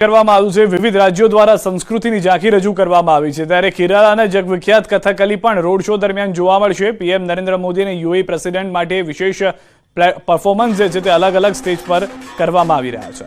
કરવામાં આવ્યું છે। વિવિધ રાજ્યો દ્વારા સંસ્કૃતિની ઝાંખી રજૂ કરવામાં આવી છે, ત્યારે કેરાલાના જગવિખ્યાત કથકલી પણ રોડ શો દરમિયાન જોવા મળશે। પીએમ નરેન્દ્ર મોદી અને યુએઈ પ્રેસિડેન્ટ માટે વિશેષ પરફોર્મન્સ જે છે તે અલગ અલગ સ્ટેજ પર કરવામાં આવી રહ્યા છે।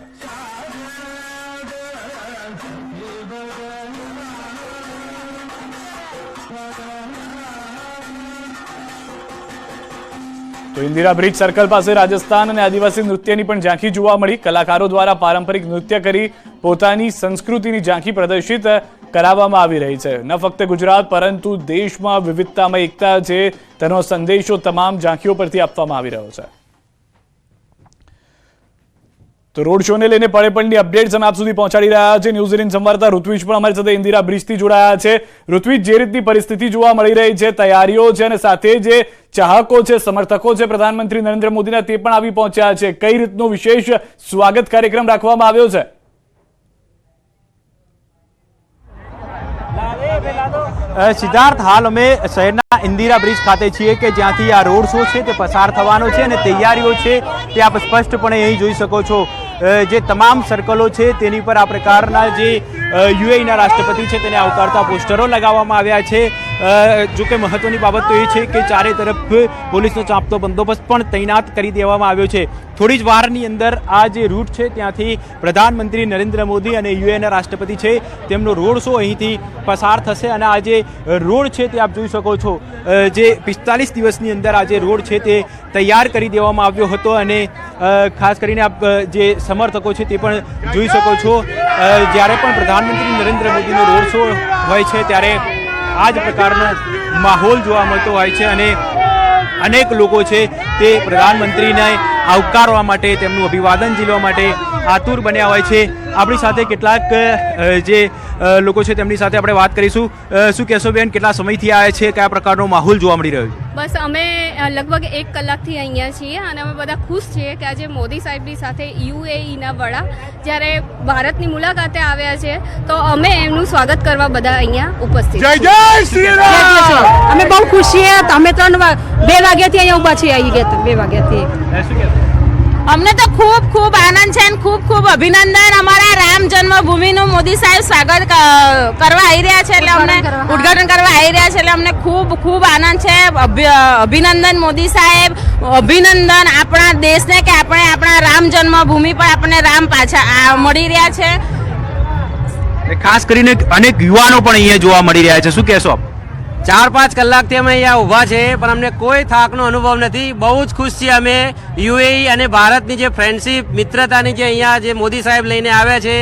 तो इंदिरा ब्रिज सर्कल पास राजस्थान और आदिवासी नृत्य पण झांकी जोवा मळी। कलाकारों द्वारा पारंपरिक नृत्य करी पोतानी संस्कृतिनी झांकी प्रदर्शित करावामां आवी रही है। न फक्त गुजरात परंतु देश में विविधता में एकता है तेनो संदेशो तमाम झांकीओ परथी आपवामां आवी रह्यो छे। तो रोड शो ने लईने पड़े अपडेट्स हम आप सुधी पहोंचाडी रह्या छे। न्यूज 18 संवाददाता ऋत्विज पण अमारी साथे इंदिरा ब्रिज थी जोड़ाया छे। ऋत्विज, जे रीतनी परिस्थिति जोवा मळी रही छे, तैयारीओ छे अने साथे जे चाहको छे, समर्थको छे प्रधानमंत्री नरेंद्र मोदीना ते पण आवी पहोंच्या छे, कई रीतनो विशेष स्वागत कार्यक्रम राखवामां आव्यो छे? सिद्धार्थ, हाल अमे शहरना इंदिरा ब्रिज खाते छीए के ज्यांथी आ रोड शो छे ते पसार थवानो छे अने तैयारीओ छे ते आप स्पष्टपणे અહીં જોઈ શકો છો। જે તમામ સર્કલો છે તેની પર આ પ્રકારના જે યુએઈના રાષ્ટ્રપતિ છે તેને આવકારતા પોસ્ટરો લગાવવામાં આવ્યા છે। જો કે મહત્વની બાબત તો એ છે કે ચારે તરફ પોલીસનો ચાંપતો બંદોબસ્ત પણ તૈનાત કરી દેવામાં આવ્યો છે। થોડી જ વારની અંદર આ જે રૂટ છે ત્યાંથી પ્રધાનમંત્રી નરેન્દ્ર મોદી અને યુએઈના રાષ્ટ્રપતિ છે તેમનો રોડ શો અહીંથી પસાર થશે અને આ જે રોડ છે તે આપ જોઈ શકો છો। જે 45 દિવસની અંદર આ જે રોડ છે તે તૈયાર કરી દેવામાં આવ્યો હતો અને ખાસ કરીને આપ જે સમર્થકો છે તે પણ જોઈ શકો છો। જ્યારે પણ પ્રધાનમંત્રી નરેન્દ્ર મોદીનો રોડ શો હોય છે ત્યારે આ જ પ્રકારનો માહોલ જોવા મળતો હોય છે અને અનેક લોકો છે તે પ્રધાનમંત્રીને આવકારવા માટે, તેમનું અભિવાદન ઝીલવા માટે આતુર બન્યા હોય છે। આપણી સાથે કેટલાક જે લોકો છે તેમની સાથે આપણે વાત કરીશું। શું કહેશો બેન, કેટલા સમયથી આવ્યા છે, કયા પ્રકારનો માહોલ જોવા મળી રહ્યો છે? બસ અમે લગભગ 1 કલાકથી અહીંયા છીએ અને અમે બધા ખુશ છીએ કે આજે મોદી સાહેબની સાથે યુએઈના વડા જ્યારે ભારતની મુલાકાતે આવ્યા છે તો અમે એમનું સ્વાગત કરવા બધા અહીંયા ઉપસ્થિત છીએ। જય જય શ્રી રામ। અમે બહુ ખુશ છીએ। અમે 2 વાગ્યાથી અહીંયા ઊભા છીએ, આવી ગયા 2 વાગ્યાથી। શું કહેશો? અમને તો ખૂબ ખૂબ આનંદ છે અને ખૂબ ખૂબ અભિનંદન। અમારા રામ જન્મભૂમિનું મોદી સાહેબ સ્વાગત કરવા આવી રહ્યા છે, એટલે અમને ઉદ્ઘાટન કરવા આવી રહ્યા છે, એટલે અમને ખૂબ ખૂબ આનંદ છે। અભિનંદન મોદી સાહેબ, અભિનંદન આપણા દેશને કે આપણે આપણા રામ જન્મભૂમિ પર આપણને રામ પાછા મળી રહ્યા છે। ખાસ કરીને અનેક યુવાનો પણ અહીંયા જોવા મળી રહ્યા છે, શું કહેશો આપ? 4-5 કલાકથી અમે અહીંયા ઊભા છે પણ અમને કોઈ થાકનો અનુભવ નથી। બહુ જ ખુશ છીએ અમે। યુએઈ અને ભારતની જે ફ્રેન્ડશિપ, મિત્રતાની જે અહીંયા જે મોદી સાહેબ લઈને આવ્યા છે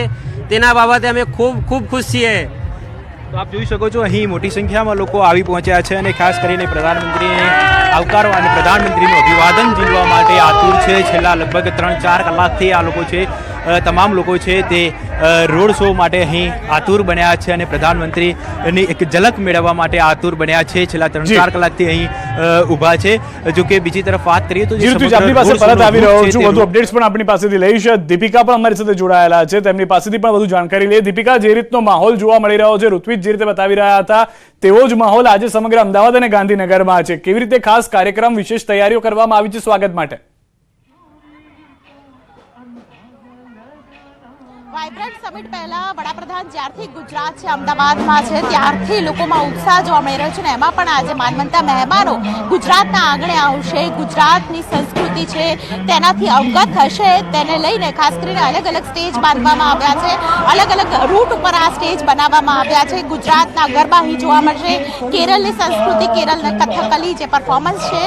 તેના બાબતે અમે ખૂબ ખૂબ ખુશ છીએ। તો આપ જોઈ શકો છો અહીં મોટી સંખ્યામાં લોકો આવી પહોંચ્યા છે અને ખાસ કરીને પ્રધાનમંત્રીને આવકારવા અને પ્રધાનમંત્રીનું અભિવાદન ઝીલવા માટે આતુર છે। છેલ્લા લગભગ 3-4 કલાકથી આ લોકો છે, તમામ લોકો છે તે રોડ શો માટે અહીં આતુર બન્યા છે અને પ્રધાનમંત્રીની એક ઝલક મેળવવા માટે આતુર બન્યા છે। છેલ્લા 3-4 કલાકથી અહીં ઊભા છે। જો કે બીજી તરફ વાત કરીએ તો આપણી પાસે પરત આવી રહ્યો છું, વધુ અપડેટ્સ પણ આપણી પાસેથી લઈશ। દીપિકા પણ અમારી સાથે જોડાયેલા છે, તેમની પાસેથી પણ વધુ જાણકારી લઈએ। દીપિકા, જે રીતનો માહોલ જોવા મળી રહ્યો છે, ઋત્વિજ જે રીતે બતાવી રહ્યા હતા તેવો જ માહોલ આજે સમગ્ર અમદાવાદ અને ગાંધીનગરમાં છે। કેવી રીતે ખાસ કાર્યક્રમ, વિશેષ તૈયારીઓ કરવામાં આવી છે સ્વાગત માટે? વાઇબ્રન્ટ સમિટ પહેલા વડાપ્રધાન જ્યારથી ગુજરાત છે, અમદાવાદમાં છે, ત્યારથી લોકોમાં ઉત્સાહ જોવા મળી રહ્યો છે ને એમાં પણ આજે માનવંતા મહેમાનો ગુજરાતના આંગણે આવશે, ગુજરાતની સંસ્કૃતિ છે તેનાથી અવગત થશે, તેને લઈને ખાસ કરીને અલગ અલગ સ્ટેજ બાંધવામાં આવ્યા છે। અલગ અલગ રૂટ ઉપર આ સ્ટેજ બનાવવામાં આવ્યા છે। ગુજરાતના ગરબા અહીં જોવા મળશે, કેરળની સંસ્કૃતિ, કેરળના કથકલી જે પરફોર્મન્સ છે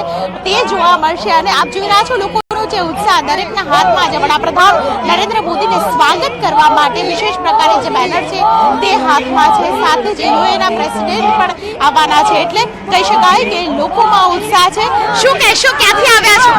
તે જોવા મળશે અને આપ જોઈ રહ્યા છો લોકોનો જે ઉત્સાહ, દરેકના હાથમાં આજે વડાપ્રધાન નરેન્દ્ર મોદીને સ્વાગત કરવા માટે વિશેષ પ્રકારે જે બેનર છે તે હાથમાં છે, સાથે જ યુએઈના પ્રેસિડેન્ટ પણ આવવાના છે, એટલે કહી શકાય કે લોકોમાં ઉત્સાહ છે। શું કહેશો, ક્યાંથી આવ્યા છો?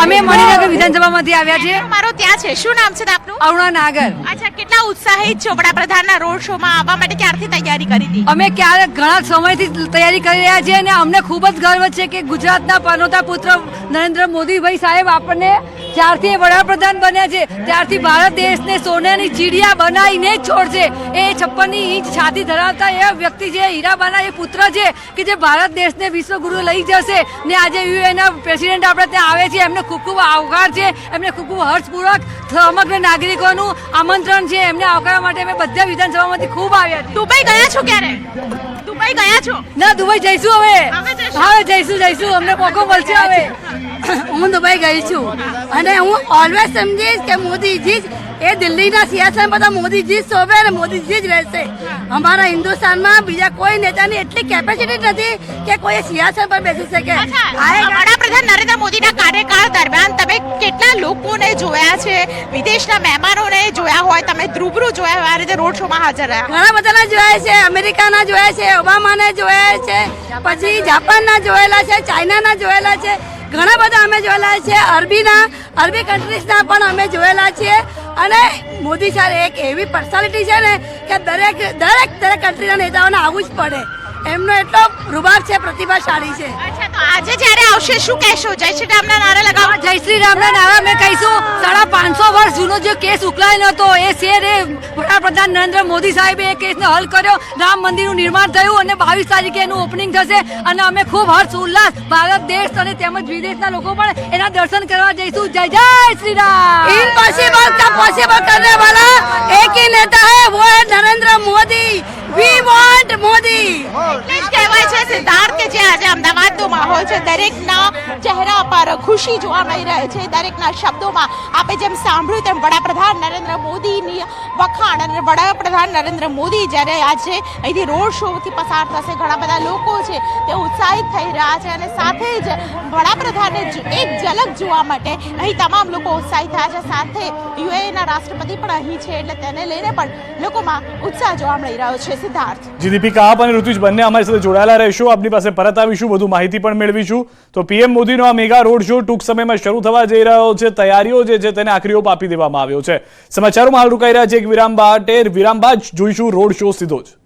અમે મણિનગર વિધાનસભામાંથી આવ્યા છીએ। મારો ત્યાં છે, શું નામ છે આપનું? અરુણા નાગર। અચ્છા, કેટલા ઉત્સાહિત છો વડાપ્રધાનના રોડ શોમાં આવવા માટે? ક્યારથી તૈયારી કરી હતી? અમે ઘણા સમયથી તૈયારી કરી રહ્યા છીએ અને અમને ખૂબ જ ગર્વ છે કે ગુજરાતના પનોતા પુત્ર નરેન્દ્ર મોદીભાઈ સાહેબ આપણને જ્યારથી એ વડાપ્રધાન બન્યા છે ત્યારથી ભારત દેશને સોનાની ચીડિયા બનાવીને જ છોડશે. એ 56 ઇંચ છાતી ધરાવતા એ વ્યક્તિ છે, હીરાબાના એ પુત્ર છે કે જે ભારત દેશને વિશ્વગુરુ લઈ જશે. ને આજે યુએના પ્રેસિડેન્ટ આપણે ત્યાં આવે છે, એમને ખૂબ ખૂબ આવકાર છે, એમને ખૂબ ખૂબ હર્ષપૂર્વક સમગ્ર નાગરિકોનું આમંત્રણ છે. એમને આવકારવા માટે અમે બધા વિધાનસભામાંથી ખૂબ આવ્યા છીએ. દુબઈ ગયા છો ક્યારે? દુબઈ ગયા છો? ના, દુબઈ જઈશું હવે જઈશું અમને મોકો મળશે હવે. હું દુબઈ ગઈ છું અને હું ઓલવેઝ સમજીશ કે મોદીજી જ એ દિલ્હીના સિંહાસન પર મોદીજી જ શોભે અને મોદીજી જ રહેશે. અમારા હિન્દુસ્તાનમાં બીજા કોઈ નેતાની એટલી કેપેસિટી નથી કે કોઈ સિંહાસન પર બેસી શકે. વડાપ્રધાન નરેન્દ્ર મોદીના કાર્યકાળ દરમિયાન તમે કેટલા લોકોને જોયા છે, વિદેશના મહેમાનોને જોયા હોય, તમે રૂબરૂ જોયા હોય, આ રીતે રોડ શોમાં હાજર રહ્યા? ઘણા બધાના જોયા છે, અમેરિકાના જોયા છે, ઓબામાને જોયા છે, પછી જાપાનના જોયેલા છે, ચાઇનાના જોયેલા છે, ઘણા બધા અમે જોયેલા છે, અરબી કન્ટ્રીઝના પણ અમે જોયેલા છીએ. અને મોદી સાહેબ એક એવી પર્સનાલિટી છે ને કે દરેક કન્ટ્રીના નેતાઓને આવવું જ પડે. એમનો એટલો રૂબાબ છે, પ્રતિભાશાળી છે. અચ્છા, તો આજે જ્યારે આવશે શું કહેશો? જય શ્રી રામના નારા લગાવો. જય શ્રી રામના નારા અમે કહીશું. 550 વર્ષ જૂનો જે કેસ ઉકેલાયો હતો એ શેર એ વડાપ્રધાન નરેન્દ્ર મોદી સાહેબે એ કેસને હલ કર્યો. રામ મંદિરનું નિર્માણ થયું અને 22 તારીખે એનું ઓપનિંગ થશે અને અમે ખૂબ હર્ષ ઉલ્લાસ ભારત દેશ અને તેમજ વિદેશના લોકો પણ એના દર્શન કરવા જઈશું. જય જય શ્રી રામ. इम्पॉसिबल का पॉसिबल करने वाला एक ही नेता है, वो है नरेंद्र मोदी. We want Modi. એટલે જ કહેવાય છે સિદ્ધાર્થ કે જે આજે અમદાવાદનો માહોલ છે, દરેકના ચહેરા પર ખુશી જોવા મળી રહી છે. દરેકના શબ્દોમાં આપણે જેમ સાંભળ્યું તેમ વડાપ્રધાન નરેન્દ્ર મોદીની વખાણ અને વડાપ્રધાન નરેન્દ્ર મોદી જ્યારે આજે અહીંથી રોડ શોથી પસાર થશે, ઘણા બધા લોકો છે તે ઉત્સાહિત થઈ રહ્યા છે અને સાથે જ વડાપ્રધાનને એક ઝલક જોવા માટે અહીં તમામ લોકો ઉત્સાહિત થયા છે. સાથે યુએઈના રાષ્ટ્રપતિ પણ અહીં છે એટલે તેને લઈને પણ લોકોમાં ઉત્સાહ જોવા મળી રહ્યો છે. સિદ્ધાર્થ. જી દીપિકા, આપ અને ઋત્વિજ બંને અમારી સાથે જોડાયેલા રહેશો. આપની પાસે પરત આવીશું, વધુ માહિતી પણ મેળવીશું. તો પીએમ મોદીનો આ મેગા રોડ શો ટૂંક સમયમાં શરૂ થવા જઈ રહ્યો છે. તૈયારીઓ જે છે તેને આખરી ઓપ આપી દેવામાં આવ્યો છે. સમાચારોમાં હાલ રોકાઈ રહ્યા છે એક વિરામ બાદ જોઈશું રોડ શો સીધો જ.